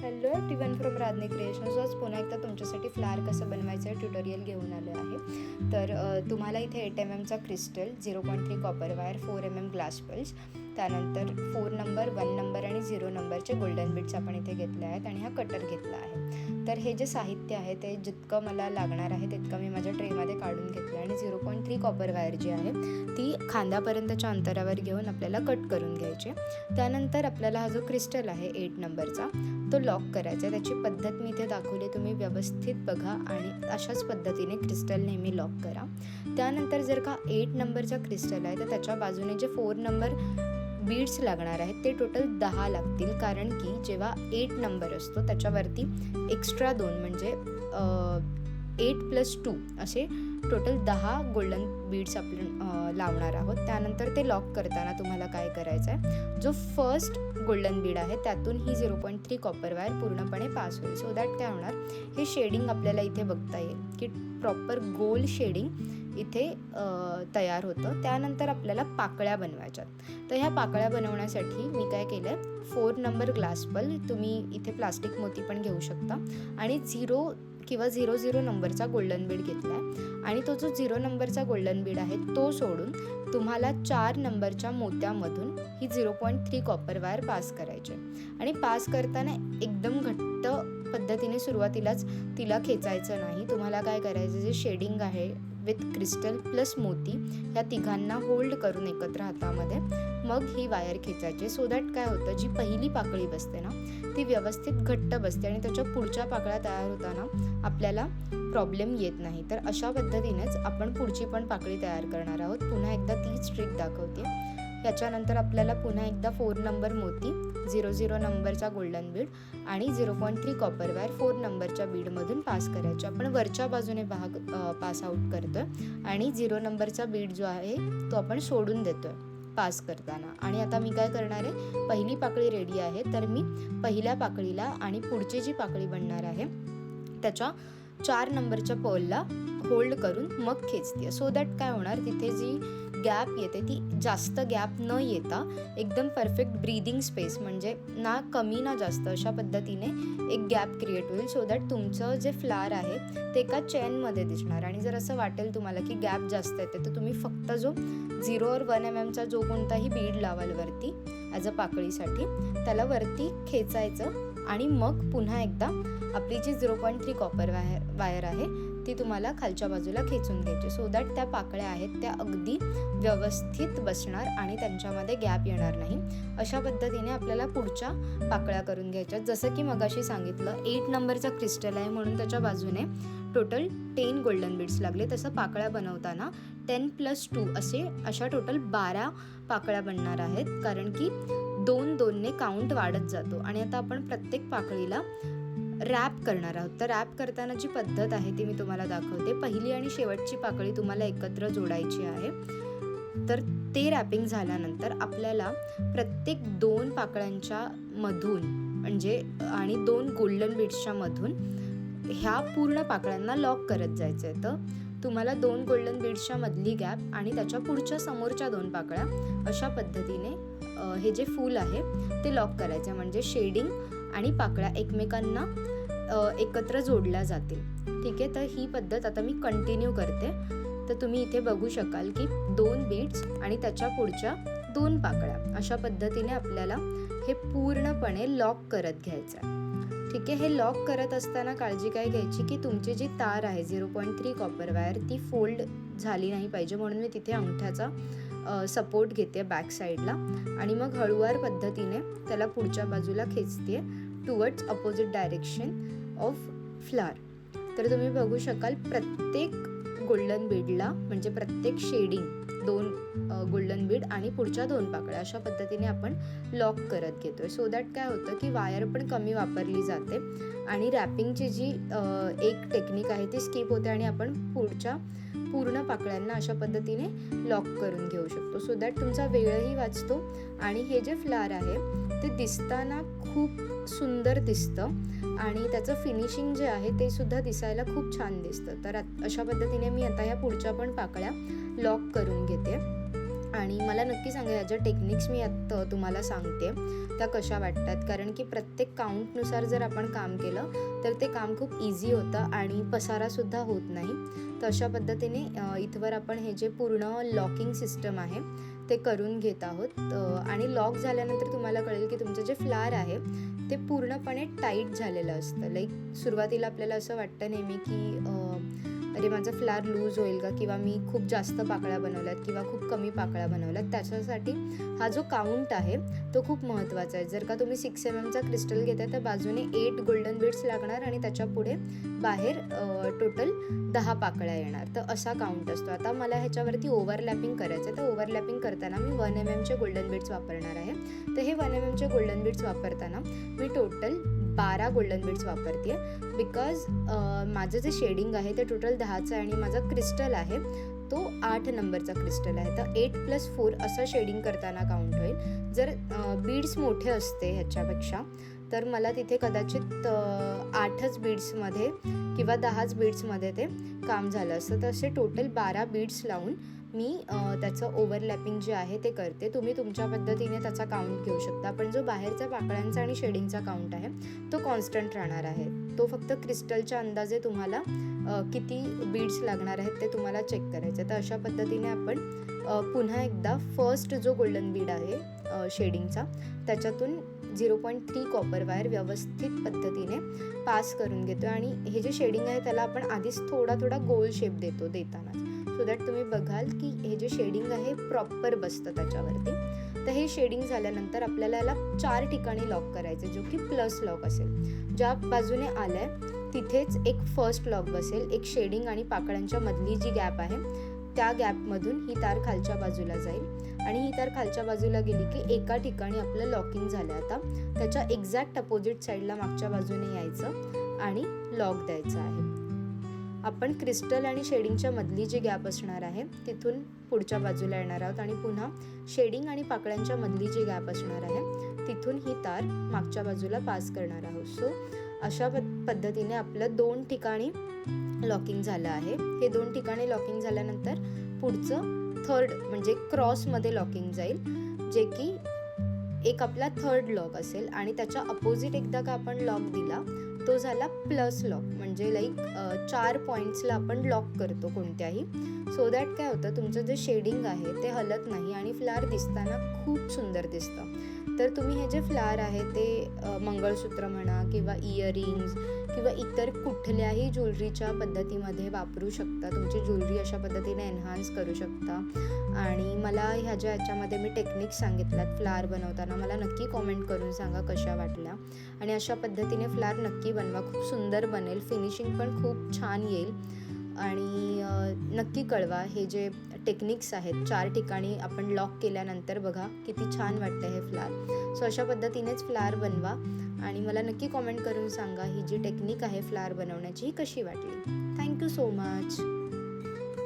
Hello everyone from Radhni creations. आज पुन्हा एकदा तुमच्यासाठी फ्लावर कसं बनवायचं आहे ट्युटोरियल घेऊन आलो आहे. तर तुम्हाला इथे 8 mm crystal, 0.3 copper wire, 4 glass pulse, त्यानंतर 4 नंबर, 1 नंबर आणि 0 नंबरचे गोल्डन बीड्स आपण इथे घेतले आहेत आणि हा कटर घेतला आहे. तर हे जे साहित्य आहे ते जितकं मला लागणार आहे तितकं मी माझ्या ट्रेमध्ये काढून घेतलं आणि 0.3 कॉपर वायर जी आहे ती खांद्यापर्यंतच्या अंतरावर घेऊन आपल्याला कट करून घ्यायची. त्यानंतर आपल्याला हा जो क्रिस्टल आहे 8 नंबरचा तो लॉक करायचा आहे. त्याची पद्धत मी इथे दाखवली, तुम्ही व्यवस्थित बघा आणि अशाच पद्धतीने क्रिस्टल नेहमी लॉक करा. त्यानंतर जर का 8 नंबरचा क्रिस्टल आहे तर त्याच्या बाजूने जे 4 नंबर बीड्स लागणार आहेत ते टोटल 10 लागतील, कारण की जेव्हा 8 नंबर असतो त्याच्यावरती एक्स्ट्रा 2 म्हणजे 8+2 असे टोटल 10 गोल्डन बीड्स आपण लावणार आहोत. त्यानंतर ते लॉक करताना तुम्हाला काय करायचं आहे, जो फर्स्ट गोल्डन बीड आहे त्यातून ही 0.3 कॉपर वायर पूर्णपणे पास होईल. सो दॅट काय होणार, हे शेडिंग आपल्याला इथे बघता येईल की प्रॉपर गोल शेडिंग इथे तयार होतं. त्यानंतर आपल्याला पाकळ्या बनवायच्यात. तर ह्या पाकळ्या बनवण्यासाठी मी काय केलं आहे, 4 नंबर ग्लास पल, तुम्ही इथे प्लास्टिक मोती पण घेऊ शकता, आणि 0 किंवा 00 नंबरचा गोल्डन बीड घेतला आहे. आणि तो जो 0 नंबरचा गोल्डन बीड आहे तो सोडून तुम्हाला 4 नंबरच्या मोत्यामधून ही 0.3 कॉपर वायर पास करायची. आणि पास करताना एकदम घट्ट पद्धतीने सुरुवातीलाच तिला खेचायचं नाही. तुम्हाला काय करायचं, जे शेडिंग आहे विथ क्रिस्टल प्लस मोती ह्या तिघांना होल्ड करून एकत्र हातामध्ये मग ही वायर खेचायची. सो दॅट काय होतं, जी पहिली पाकळी बसते ना ती व्यवस्थित घट्ट बसते आणि त्याच्या पुढच्या पाकळ्या तयार होताना आपल्याला प्रॉब्लेम येत नाही. तर अशा पद्धतीनेच आपण पुढची पण पाकळी तयार करणार आहोत. पुन्हा एकदा तीच ट्रिक दाखवते. याच्यानंतर आपल्याला पुन्हा एकदा 4 नंबर मोती, 00 नंबरचा गोल्डन बीड आणि 0.3 कॉपर वायर 4 नंबरच्या बीडमधून पास करायचे. आपण वरच्या बाजूने पास आउट करतोय आणि 0 नंबरचा बीड जो आहे तो आपण सोडून देतोय पास करताना. आणि आता मी काय करणार आहे, पहिली पाकळी रेडी आहे तर मी पहिल्या पाकळीला आणि पुढची जी पाकळी बनणार आहे त्याच्या 4 नंबरच्या पर्लला होल्ड करून मग खेचते. सो दॅट काय होणार, तिथे जी गॅप येते ती जास्त गॅप न येता एकदम परफेक्ट ब्रीदिंग स्पेस, म्हणजे ना कमी ना जास्त, अशा पद्धतीने एक गॅप क्रिएट होईल. सो दॅट तुमचं जे फ्लावर आहे ते एका चेनमध्ये दिसणार. आणि जर असं वाटेल तुम्हाला की गॅप जास्त येते तर तुम्ही फक्त जो 0 और 1 mm जो कोणताही बीड लावाल वरती ॲज अ पाकळीसाठी, त्याला वरती खेचायचं आणि मग पुन्हा एकदा आपली जी 0.3 कॉपर वायर आहे ती तुम्हाला खालच्या बाजूला खेचून घ्यायची. सो दॅट त्या पाकळ्या आहेत त्या अगदी व्यवस्थित बसणार आणि त्यांच्यामध्ये गॅप येणार नाही. अशा पद्धतीने आपल्याला पुढच्या पाकळ्या करून घ्यायच्या. जसं की मगाशी सांगितलं 8 नंबरचा क्रिस्टल आहे म्हणून त्याच्या बाजूने टोटल 10 गोल्डन बीड्स लागले. तसं पाकळ्या बनवताना 10+2 अशा टोटल 12 पाकळ्या बनणार आहेत, कारण की 2-2ने काउंट वाढत जातो. आणि आता आपण प्रत्येक पाकळीला रॅप करणार आहोत. तर रॅप करताना जी पद्धत आहे ती मी तुम्हाला दाखवते. पहिली आणि शेवटची पाकळी तुम्हाला एकत्र जोडायची आहे. तर ते रॅपिंग झाल्यानंतर आपल्याला प्रत्येक 2 पाकळ्यांच्या मधून म्हणजे आणि 2 गोल्डन बीड्सच्या मधून ह्या पूर्ण पाकळ्यांना लॉक करत जायचं आहे. तर तुम्हाला 2 गोल्डन बीड्सच्या मधली गॅप आणि त्याच्या पुढच्या समोरच्या 2 पाकळ्या अशा पद्धतीने हे जे फूल आहे ते लॉक करायचं, म्हणजे शेडिंग आणि पाकळ्या एकमेकांना एकत्र जोडल्या जातील. ठीक आहे, तर ही पद्धत आता मी कंटिन्यू करते. तर तुम्ही इथे बघू शकाल की 2 बीड्स आणि त्याच्या पुढच्या 2 पाकळ्या अशा पद्धतीने आपल्याला हे पूर्णपणे लॉक करत घ्यायचं आहे. ठीक आहे, हे लॉक करत असताना काळजी काय घ्यायची की तुमची जी तार आहे 0.3 कॉपर वायर ती फोल्ड झाली नाही पाहिजे, म्हणून मी तिथे अंगठ्याचा सपोर्ट घेते बॅक साईडला आणि मग हळूवार पद्धतीने त्याला पुढच्या बाजूला खेचते towards opposite direction of flower. तर तुम्ही बघू शकाल प्रत्येक गोल्डन बीडला म्हणजे प्रत्येक शेडिंग 2 गोल्डन बीड आणि पुढच्या 2 पाकळ्या अशा पद्धतीने आपण लॉक करत घेतोय. सो दॅट काय होतं की वायर पण कमी वापरली जाते आणि रॅपिंगची जी एक टेक्निक आहे ती स्किप होते आणि आपण पुढच्या पूर्ण पाकळ्यांना अशा पद्धतीने लॉक करून घेऊ शकतो. सो दॅट तुमचा वेळही वाचतो आणि हे जे फ्लावर आहे ते दिसताना खूप सुंदर दिसतं आणि त्याचं फिनिशिंग जे आहे ते सुद्धा दिसायला खूप छान दिसतं. तर अशा पद्धतीने मी आता या पुढच्या पण पाकळ्या लॉक करून घेते. आणि मला नक्की सांगा ह्या ज्या टेक्निक्स मी आत्ता तुम्हाला सांगते त्या कशा वाटतात, कारण की प्रत्येक काउंटनुसार जर आपण काम केलं तर ते काम खूप इझी होतं आणि पसारासुद्धा होत नाही. तर अशा पद्धतीने इथवर आपण हे जे पूर्ण लॉकिंग सिस्टम आहे ते करून घेत आहोत. आणि लॉक झाल्यानंतर तुम्हाला कळेल की तुमचं जे फ्लार आहे ते पूर्णपणे टाईट झालेलं असतं. लाईक सुरुवातीला आपल्याला असं वाटतं नेहमी की अरे माझा फ्लार लूज होईल का, किंवा मी खूप जास्त पाकळ्या बनवल्यात किंवा खूप कमी पाकळ्या बनवल्यात. त्याच्यासाठी हा जो काउंट आहे तो खूप महत्त्वाचा आहे. जर का तुम्ही 6 mm क्रिस्टल घेताय तर बाजूने 8 गोल्डन बीड्स लागणार आणि त्याच्या पुढे बाहेर टोटल 10 पाकळ्या येणार. तर असा काउंट असतो. आता मला ह्याच्यावरती ओव्हरलॅपिंग करायचं आहे. तर ओव्हरलॅपिंग करताना मी 1 mm गोल्डन बीड्स वापरणार आहे. तर हे 1 mm गोल्डन बीड्स वापरताना मी टोटल 12 गोल्डन बीड्स वापरते आहे. बिकॉज माझं जे शेडिंग आहे ते टोटल 10चं आहे आणि माझा क्रिस्टल आहे तो 8 नंबरचा क्रिस्टल आहे. तर 8+4 असं शेडिंग करताना काउंट होईल. जर बीड्स मोठे असते ह्याच्यापेक्षा तर मला तिथे कदाचित 8च बीड्समध्ये किंवा 10च बीड्समध्ये ते काम झालं असतं. तर असे टोटल 12 बीड्स लावून मी त्याचं ओव्हरलॅपिंग जे आहे ते करते. तुम्ही तुमच्या पद्धतीने त्याचा काउंट घेऊ शकता, पण जो बाहेरचा पाकळ्यांचा आणि शेडिंगचा काउंट आहे तो कॉन्स्टंट राहणार आहे. तो फक्त क्रिस्टलच्या अंदाजे तुम्हाला किती बीड्स लागणार आहेत ते तुम्हाला चेक करायचं आहे. तर अशा पद्धतीने आपण पुन्हा एकदा फर्स्ट जो गोल्डन बीड आहे शेडिंगचा त्याच्यातून 0.3 कॉपर वायर व्यवस्थित पद्धतीने पास करून घेतो आणि हे जे शेडिंग आहे त्याला आपण आधीच थोडा गोल शेप देतो देताना, सो दॅट तुम्ही बघाल की हे जे शेडिंग आहे प्रॉपर बसतं त्याच्यावरती. तर हे शेडिंग झाल्यानंतर आपल्याला याला 4 ठिकाणी लॉक करायचे, जो की प्लस लॉक असेल. ज्या बाजूने आलं आहे तिथेच एक फर्स्ट लॉक बसेल. एक शेडिंग आणि पाकळ्यांच्या मधली जी गॅप आहे त्या गॅपमधून ही तार खालच्या बाजूला जाईल आणि ही तार खालच्या बाजूला गेली की एका ठिकाणी आपलं लॉकिंग झालं. आता त्याच्या एक्झॅक्ट अपोजिट साईडला मागच्या बाजूने यायचं आणि लॉक द्यायचं आहे. आपण क्रिस्टल आणि शेडिंगच्या मधली जी गॅप असणार आहे तिथून पुढच्या बाजूला येणार आहोत आणि पुन्हा शेडिंग आणि पाकळ्यांच्या मधली जी गॅप असणार आहे तिथून ही तार मागच्या बाजूला पास करणार आहोत. सो अशा पद्धतीने आपलं 2 ठिकाणी लॉकिंग झालं आहे. हे 2 ठिकाणी लॉकिंग झाल्यानंतर पुढचं थर्ड म्हणजे क्रॉसमध्ये लॉकिंग जाईल, जे की एक आपला थर्ड लॉक असेल आणि त्याच्या अपोजिट एकदा का आपण लॉक दिला तो झाला प्लस लॉक. म्हणजे लाईक 4 पॉईंट्सला आपण लॉक करतो कोणत्याही, सो दॅट काय होतं तुमचं जे शेडिंग आहे ते हलत नाही आणि फ्लार दिसताना खूप सुंदर दिसतं. तर तुम्ही हे जे फ्लार आहे ते मंगळसूत्र म्हणा किंवा इयरिंग्स किंवा इतर कुठल्याही ज्वेलरीच्या पद्धतीमध्ये वापरू शकता. तुमची ज्वेलरी अशा पद्धतीने एन्हान्स करू शकता. आणि मला ह्या ज्या ह्याच्यामध्ये मी टेक्निक्स सांगितल्यात फ्लार बनवताना मला नक्की कॉमेंट करून सांगा कशा वाटल्या. आणि अशा पद्धतीने फ्लार नक्की बनवा, खूप सुंदर बनेल, फिनिशिंग पण खूप छान येईल. आणि नक्की कळवा हे जे टेक्निक्स आहेत 4 ठिकाणी आपण लॉक केल्यानंतर बघा किती छान वाटतं हे फ्लार. सो अशा पद्धतीनेच फ्लार बनवा आणि मला नक्की कॉमेंट करून सांगा ही जी टेक्निक आहे फ्लार बनवण्याची ही कशी वाटली. Thank you so much.